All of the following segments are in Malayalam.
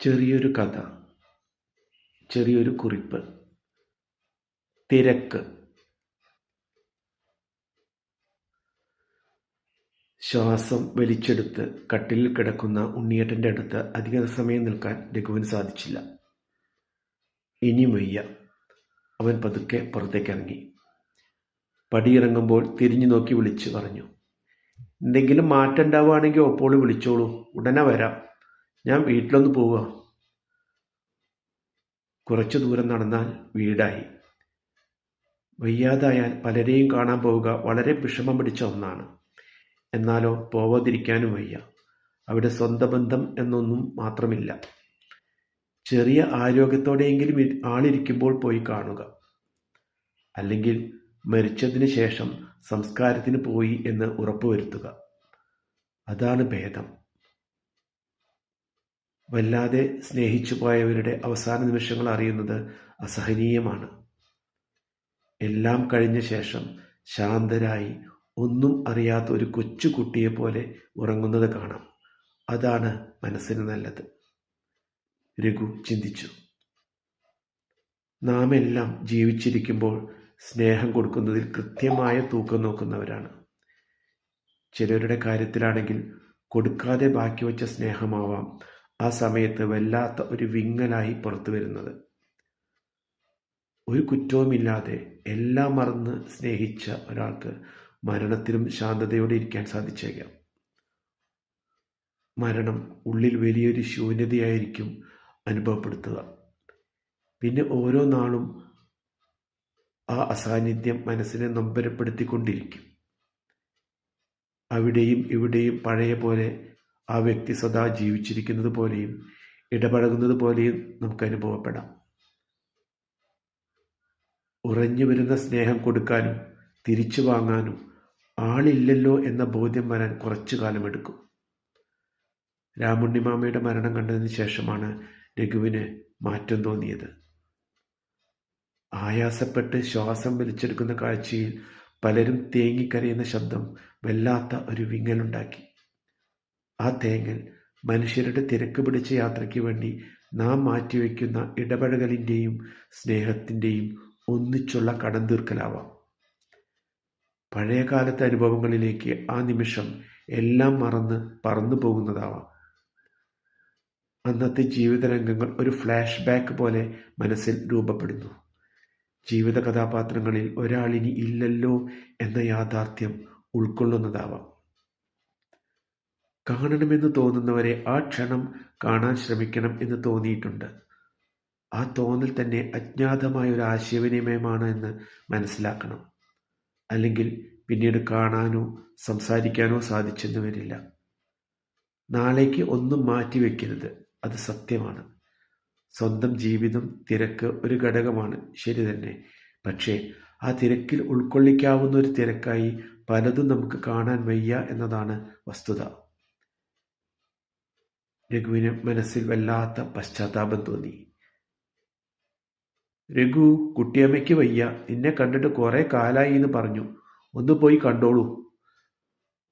ചെറിയൊരു കഥ, ചെറിയൊരു കുറിപ്പ്. തിരക്ക്. ശ്വാസം വലിച്ചെടുത്ത് കട്ടിലിൽ കിടക്കുന്ന ഉണ്ണിയേട്ടന്റെ അടുത്ത് അധിക സമയം നിൽക്കാൻ രഘുവിന് സാധിച്ചില്ല. ഇനിയും വയ്യ. അവൻ പതുക്കെ പുറത്തേക്കിറങ്ങി. പടിയിറങ്ങുമ്പോൾ തിരിഞ്ഞു നോക്കി വിളിച്ചു പറഞ്ഞു, എന്തെങ്കിലും മാറ്റം ഉണ്ടാവുകയാണെങ്കിൽ ഒപ്പോൾ വിളിച്ചോളൂ, ഉടനെ വരാം. ഞാൻ വീട്ടിലൊന്ന് പോവുക. കുറച്ചു ദൂരം നടന്നാൽ വീടായി. വയ്യാതായാൽ പലരെയും കാണാൻ പോവുക വളരെ വിഷമം പിടിച്ച ഒന്നാണ്. എന്നാലോ പോവാതിരിക്കാനും വയ്യ. അവിടെ സ്വന്തം ബന്ധം എന്നൊന്നും മാത്രമില്ല. ചെറിയ ആരോഗ്യത്തോടെയെങ്കിലും ആളിരിക്കുമ്പോൾ പോയി കാണുക. അല്ലെങ്കിൽ മരിച്ചതിന് ശേഷം സംസ്കാരത്തിന് പോയി എന്ന് ഉറപ്പുവരുത്തുക. അതാണ് ഭേദം. വല്ലാതെ സ്നേഹിച്ചു പോയവരുടെ അവസാന നിമിഷങ്ങൾ അറിയുന്നത് അസഹനീയമാണ്. എല്ലാം കഴിഞ്ഞ ശേഷം ശാന്തരായി ഒന്നും അറിയാത്ത ഒരു കൊച്ചുകുട്ടിയെപ്പോലെ ഉറങ്ങുന്നത് കാണാം. അതാണ് മനസ്സിന് നല്ലത്. രഘു ചിന്തിച്ചു. നാം എല്ലാം ജീവിച്ചിരിക്കുമ്പോൾ സ്നേഹം കൊടുക്കുന്നതിൽ കൃത്യമായ തൂക്കം നോക്കുന്നവരാണ്. ചിലരുടെ കാര്യത്തിലാണെങ്കിൽ കൊടുക്കാതെ ബാക്കി വച്ച സ്നേഹമാവാം ആ സമയത്ത് വല്ലാത്ത ഒരു വിങ്ങലായി പുറത്തു വരുന്നത്. ഒരു കുറ്റവുമില്ലാതെ എല്ലാം മറന്ന് സ്നേഹിച്ച ഒരാൾക്ക് മരണത്തിലും ശാന്തതയോടെ ഇരിക്കാൻ സാധിച്ചേക്കാം. മരണം ഉള്ളിൽ വലിയൊരു ശൂന്യതയായിരിക്കും അനുഭവപ്പെടുത്തുക. പിന്നെ ഓരോ നാളും ആ അസാന്നിധ്യം മനസ്സിനെ നൊമ്പരപ്പെടുത്തിക്കൊണ്ടിരിക്കും. അവിടെയും ഇവിടെയും പഴയ പോലെ ആ വ്യക്തി സദാ ജീവിച്ചിരിക്കുന്നത് പോലെയും ഇടപഴകുന്നത് പോലെയും നമുക്ക് അനുഭവപ്പെടാം. ഉറഞ്ഞു വരുന്ന സ്നേഹം കൊടുക്കാനും തിരിച്ചു വാങ്ങാനും ആളില്ലല്ലോ എന്ന ബോധ്യം വരാൻ കുറച്ചു കാലമെടുക്കും. രാമുണ്ണിമാമയുടെ മരണം കണ്ടതിന് ശേഷമാണ് രഘുവിന് മാറ്റം തോന്നിയത്. ആയാസപ്പെട്ട് ശ്വാസം വലിച്ചെടുക്കുന്ന കാഴ്ചയിൽ പലരും തേങ്ങിക്കരയുന്ന ശബ്ദം വല്ലാത്ത ഒരു വിങ്ങലുണ്ടാക്കി. ആ തേങ്ങൽ മനുഷ്യരുടെ തിരക്ക് പിടിച്ച യാത്രയ്ക്ക് വേണ്ടി നാം മാറ്റിവെക്കുന്ന ഇടപഴകലിൻ്റെയും സ്നേഹത്തിൻ്റെയും ഒന്നിച്ചുള്ള കടം തീർക്കലാവാം. പഴയകാലത്തെ അനുഭവങ്ങളിലേക്ക് ആ നിമിഷം എല്ലാം മറന്ന് പറന്നു പോകുന്നതാവാം. അന്നത്തെ ജീവിതരംഗങ്ങൾ ഒരു ഫ്ലാഷ് ബാക്ക് പോലെ മനസ്സിൽ രൂപപ്പെടുന്നു. ജീവിത കഥാപാത്രങ്ങളിൽ ഒരാളിനി ഇല്ലല്ലോ എന്ന യാഥാർത്ഥ്യം ഉൾക്കൊള്ളുന്നതാവാം. കാണണമെന്ന് തോന്നുന്നവരെ ആ ക്ഷണം കാണാൻ ശ്രമിക്കണം എന്ന് തോന്നിയിട്ടുണ്ട്. ആ തോന്നൽ തന്നെ അജ്ഞാതമായ ഒരു ആശയവിനിമയമാണ് എന്ന് മനസ്സിലാക്കണം. അല്ലെങ്കിൽ പിന്നീട് കാണാനോ സംസാരിക്കാനോ സാധിച്ചെന്ന് വരില്ല. നാളേക്ക് ഒന്നും മാറ്റിവെക്കരുത്, അത് സത്യമാണ്. സ്വന്തം ജീവിതം തിരക്ക് ഒരു ഘടകമാണ്, ശരി തന്നെ. പക്ഷേ ആ തിരക്കിൽ ഉൾക്കൊള്ളിക്കാവുന്ന ഒരു തിരക്കായി പലതും നമുക്ക് കാണാൻ വയ്യ എന്നതാണ് വസ്തുത. രഘുവിന് മനസ്സിൽ വല്ലാത്ത പശ്ചാത്താപം തോന്നി. രഘു, കുട്ടിയമ്മയ്ക്ക് വയ്യ, നിന്നെ കണ്ടിട്ട് കുറെ കാലായി എന്ന് പറഞ്ഞു, ഒന്ന് പോയി കണ്ടോളൂ.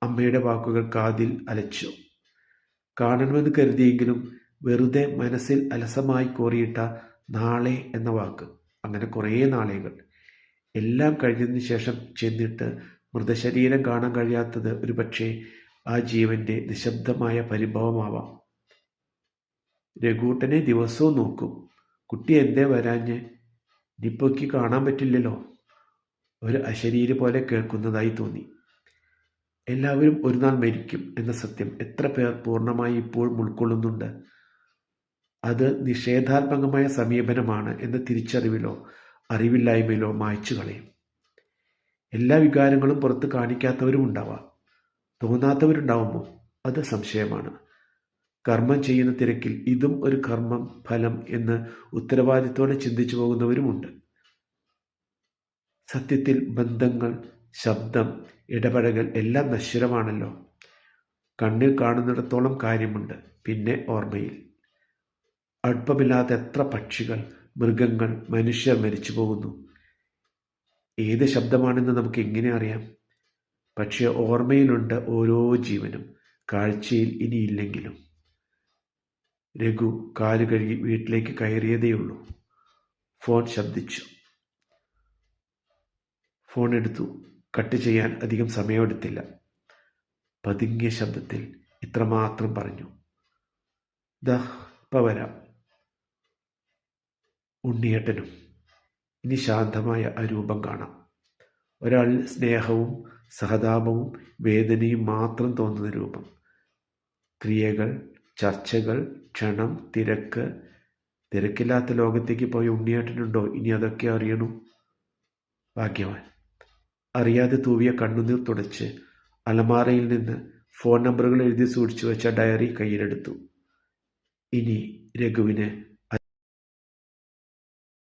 അമ്മയുടെ വാക്കുകൾ കാതിൽ അലച്ചു. കാണണമെന്ന് കരുതിയെങ്കിലും വെറുതെ മനസ്സിൽ അലസമായി കോറിയിട്ട നാളെ എന്ന വാക്ക്. അങ്ങനെ കുറേ നാളെകൾ. എല്ലാം കഴിഞ്ഞതിന് ശേഷം ചെന്നിട്ട് മൃതശരീരം കാണാൻ കഴിയാത്തത് ഒരുപക്ഷെ ആ ജീവന്റെ നിശബ്ദമായ പരിഭവമാവാം. രഘൂട്ടനെ ദിവസവും നോക്കും. കുട്ടി എന്തേ വരാഞ്ഞ്? ഇനിയിപ്പോക്ക് കാണാൻ പറ്റില്ലല്ലോ. ഒരു അശരീരി പോലെ കേൾക്കുന്നതായി തോന്നി. എല്ലാവരും ഒരു നാൾ മരിക്കും എന്ന സത്യം എത്ര പേർ പൂർണ്ണമായി ഇപ്പോഴും ഉൾക്കൊള്ളുന്നുണ്ട്? അത് നിഷേധാത്മകമായ സമീപനമാണ് എന്ന തിരിച്ചറിവിലോ അറിവില്ലായ്മയിലോ മായ്ച്ചു കളയും. എല്ലാ വികാരങ്ങളും പുറത്ത് കാണിക്കാത്തവരും ഉണ്ടാവാം. തോന്നാത്തവരുണ്ടാവുമോ? അത് സംശയമാണ്. കർമ്മം ചെയ്യുന്ന തിരക്കിൽ ഇതും ഒരു കർമ്മം ഫലം എന്ന് ഉത്തരവാദിത്തോടെ ചിന്തിച്ചു പോകുന്നവരുമുണ്ട്. സത്യത്തിൽ ബന്ധങ്ങൾ, ശബ്ദം, ഇടപഴകൽ എല്ലാം നശ്വരമാണല്ലോ. കണ്ണിൽ കാണുന്നിടത്തോളം കാര്യമുണ്ട്, പിന്നെ ഓർമ്മയിൽ. അടുപ്പമില്ലാത്ത എത്ര പക്ഷികൾ, മൃഗങ്ങൾ, മനുഷ്യർ മരിച്ചു പോകുന്നു. ഏത് ശബ്ദമാണെന്ന് നമുക്ക് എങ്ങനെ അറിയാം? പക്ഷേ ഓർമ്മയിലുണ്ട് ഓരോ ജീവനും, കാഴ്ചയിൽ ഇനിയില്ലെങ്കിലും. രഘു കാല് കഴുകി വീട്ടിലേക്ക് കയറിയതേയുള്ളൂ. ഫോൺ ശബ്ദിച്ചു. ഫോൺ എടുത്തു. കട്ട് ചെയ്യാൻ അധികം സമയമെടുത്തില്ല. പതുങ്ങിയ ശബ്ദത്തിൽ ഇത്രമാത്രം പറഞ്ഞു: ദാ ഇപ്പം വരാം. ഉണ്ണിയേട്ടനും. ഇനി ശാന്തമായ ആ രൂപം കാണാം. ഒരാളിൽ സ്നേഹവും സഹതാപവും വേദനയും മാത്രം തോന്നുന്ന രൂപം. ക്രിയകൾ, ചർച്ചകൾ, ക്ഷണം, തിരക്ക്. തിരക്കില്ലാത്ത ലോകത്തേക്ക് പോയ ഉണ്ണിയേട്ടനുണ്ടോ ഇനി അതൊക്കെ അറിയണു? ഭാഗ്യവാൻ. അറിയാതെ തൂവിയ കണ്ണുനീർ തുടച്ച് അലമാരയിൽ നിന്ന് ഫോൺ നമ്പറുകൾ എഴുതി സൂക്ഷിച്ചു വെച്ച ഡയറി കയ്യിലെടുത്തു. ഇനി രഘുവിന്